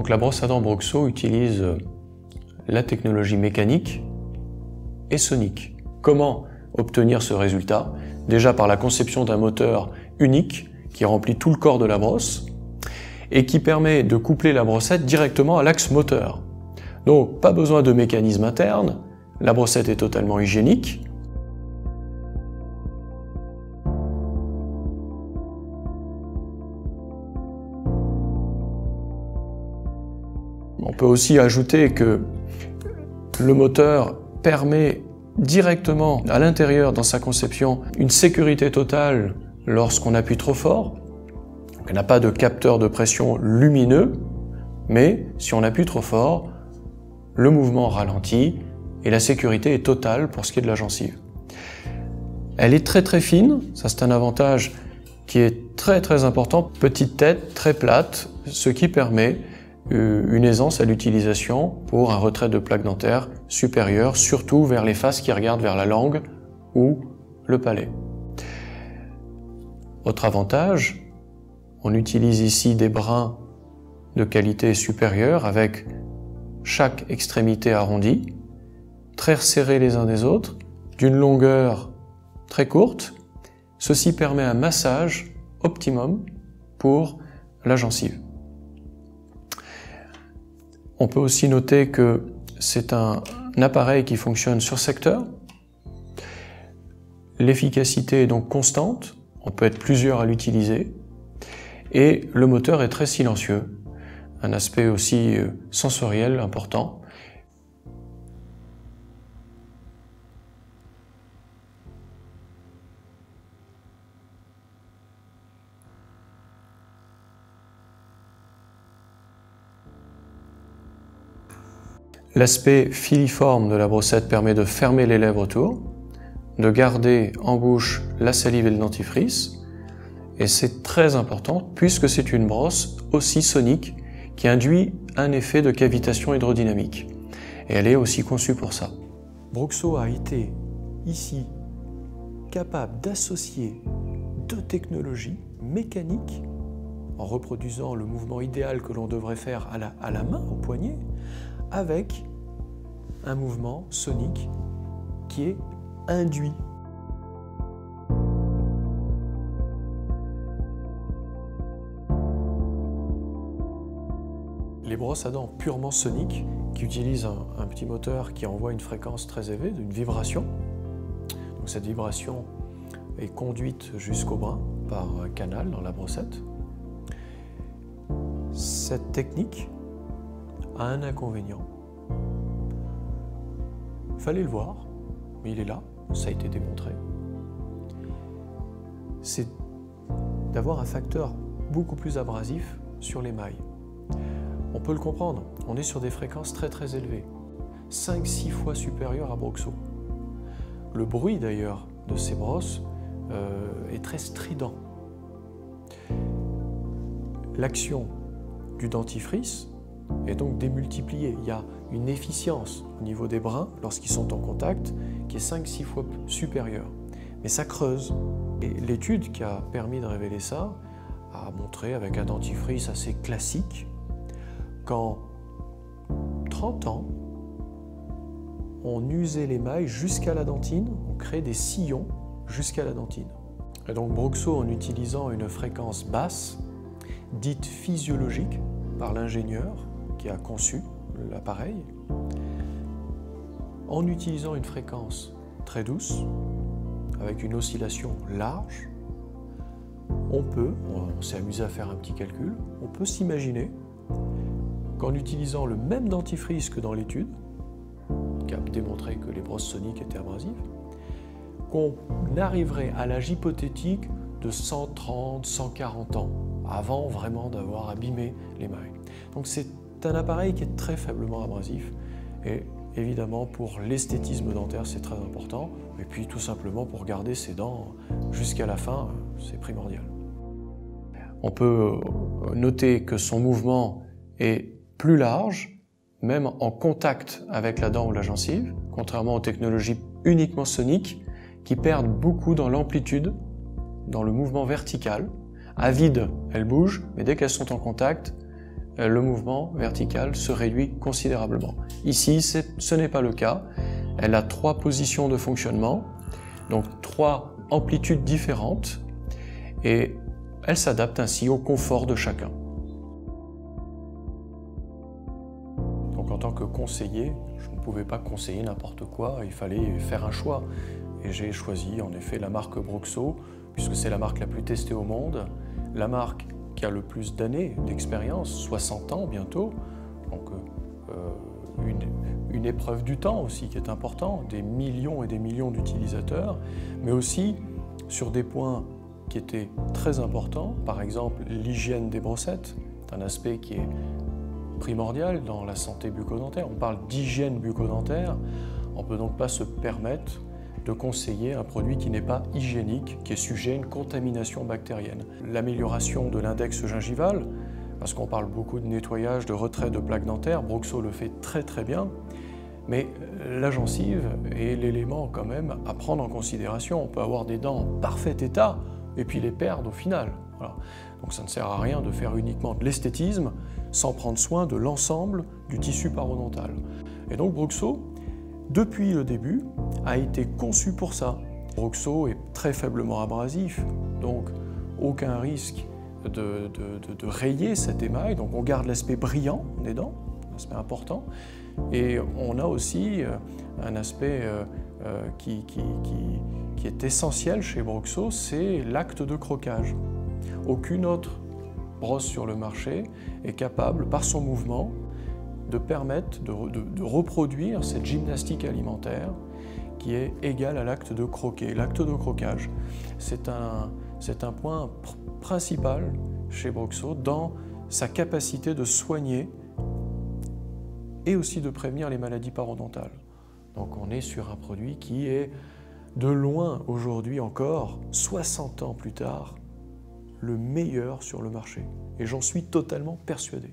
Donc la brosse à dents Broxo utilise la technologie mécanique et sonique. Comment obtenir ce résultat? Déjà par la conception d'un moteur unique qui remplit tout le corps de la brosse et qui permet de coupler la brossette directement à l'axe moteur. Donc pas besoin de mécanisme interne, la brossette est totalement hygiénique. On peut aussi ajouter que le moteur permet directement à l'intérieur, dans sa conception, une sécurité totale lorsqu'on appuie trop fort. Il n'a pas de capteur de pression lumineux, mais si on appuie trop fort, le mouvement ralentit et la sécurité est totale pour ce qui est de la gencive. Elle est très fine, ça c'est un avantage qui est très important. Petite tête, très plate, ce qui permet une aisance à l'utilisation pour un retrait de plaque dentaire supérieure, surtout vers les faces qui regardent vers la langue ou le palais. Autre avantage, on utilise ici des brins de qualité supérieure avec chaque extrémité arrondie, très serrés les uns des autres, d'une longueur très courte. Ceci permet un massage optimum pour la gencive. On peut aussi noter que c'est un appareil qui fonctionne sur secteur. L'efficacité est donc constante, on peut être plusieurs à l'utiliser, et le moteur est très silencieux, un aspect aussi sensoriel important. L'aspect filiforme de la brossette permet de fermer les lèvres autour, de garder en bouche la salive et le dentifrice, et c'est très important puisque c'est une brosse aussi sonique qui induit un effet de cavitation hydrodynamique. Et elle est aussi conçue pour ça. Broxo a été ici capable d'associer deux technologies mécaniques en reproduisant le mouvement idéal que l'on devrait faire à la main, au poignet, avec un mouvement sonique qui est induit. Les brosses à dents purement soniques, qui utilisent un petit moteur qui envoie une fréquence très élevée, une vibration. Donc cette vibration est conduite jusqu'au brin par un canal dans la brossette. Cette technique a un inconvénient. Il fallait le voir, mais il est là, ça a été démontré. C'est d'avoir un facteur beaucoup plus abrasif sur l'émail. On peut le comprendre, on est sur des fréquences très élevées, 5-6 fois supérieures à Broxo. Le bruit d'ailleurs de ces brosses est très strident. L'action du dentifrice est donc démultipliée. Il y a une efficience au niveau des brins lorsqu'ils sont en contact qui est 5-6 fois supérieure. Mais ça creuse. Et l'étude qui a permis de révéler ça a montré avec un dentifrice assez classique qu'en 30 ans, on usait l'émail jusqu'à la dentine, on crée des sillons jusqu'à la dentine. Et donc Broxo, en utilisant une fréquence basse, dite physiologique par l'ingénieur qui a conçu l'appareil, en utilisant une fréquence très douce, avec une oscillation large, on s'est amusé à faire un petit calcul, on peut s'imaginer qu'en utilisant le même dentifrice que dans l'étude, qui a démontré que les brosses soniques étaient abrasives, qu'on arriverait à l'âge hypothétique de 130, 140 ans, avant vraiment d'avoir abîmé l'émail. Donc c'est un appareil qui est très faiblement abrasif, et évidemment pour l'esthétisme dentaire c'est très important, et puis tout simplement pour garder ses dents jusqu'à la fin, c'est primordial. On peut noter que son mouvement est plus large, même en contact avec la dent ou la gencive, contrairement aux technologies uniquement soniques qui perdent beaucoup dans l'amplitude, dans le mouvement vertical. À vide, elles bougent, mais dès qu'elles sont en contact, le mouvement vertical se réduit considérablement. Ici, ce n'est pas le cas. Elle a 3 positions de fonctionnement, donc 3 amplitudes différentes, et elle s'adapte ainsi au confort de chacun. Donc en tant que conseiller, je ne pouvais pas conseiller n'importe quoi, il fallait faire un choix. Et j'ai choisi en effet la marque Broxo, puisque c'est la marque la plus testée au monde, la marque qui a le plus d'années d'expérience, 60 ans bientôt, donc une épreuve du temps aussi qui est important, des millions et des millions d'utilisateurs, mais aussi sur des points qui étaient très importants, par exemple l'hygiène des brossettes, c'est un aspect qui est primordial dans la santé bucco-dentaire. On parle d'hygiène bucco-dentaire, on ne peut donc pas se permettre de conseiller un produit qui n'est pas hygiénique, qui est sujet à une contamination bactérienne. L'amélioration de l'index gingival, parce qu'on parle beaucoup de nettoyage, de retrait de plaques dentaires, Broxo le fait très très bien, mais la gencive est l'élément quand même à prendre en considération. On peut avoir des dents en parfait état et puis les perdre au final. Voilà. Donc ça ne sert à rien de faire uniquement de l'esthétisme sans prendre soin de l'ensemble du tissu parodontal. Et donc Broxo, depuis le début, a été conçu pour ça. Broxo est très faiblement abrasif, donc aucun risque de rayer cet émail, donc on garde l'aspect brillant des dents, un aspect important, et on a aussi un aspect qui est essentiel chez Broxo, c'est l'acte de croquage. Aucune autre brosse sur le marché est capable, par son mouvement, de permettre de reproduire cette gymnastique alimentaire qui est égale à l'acte de croquer, l'acte de croquage. C'est un point principal chez Broxo dans sa capacité de soigner et aussi de prévenir les maladies parodontales. Donc on est sur un produit qui est de loin aujourd'hui encore, 60 ans plus tard, le meilleur sur le marché. Et j'en suis totalement persuadé.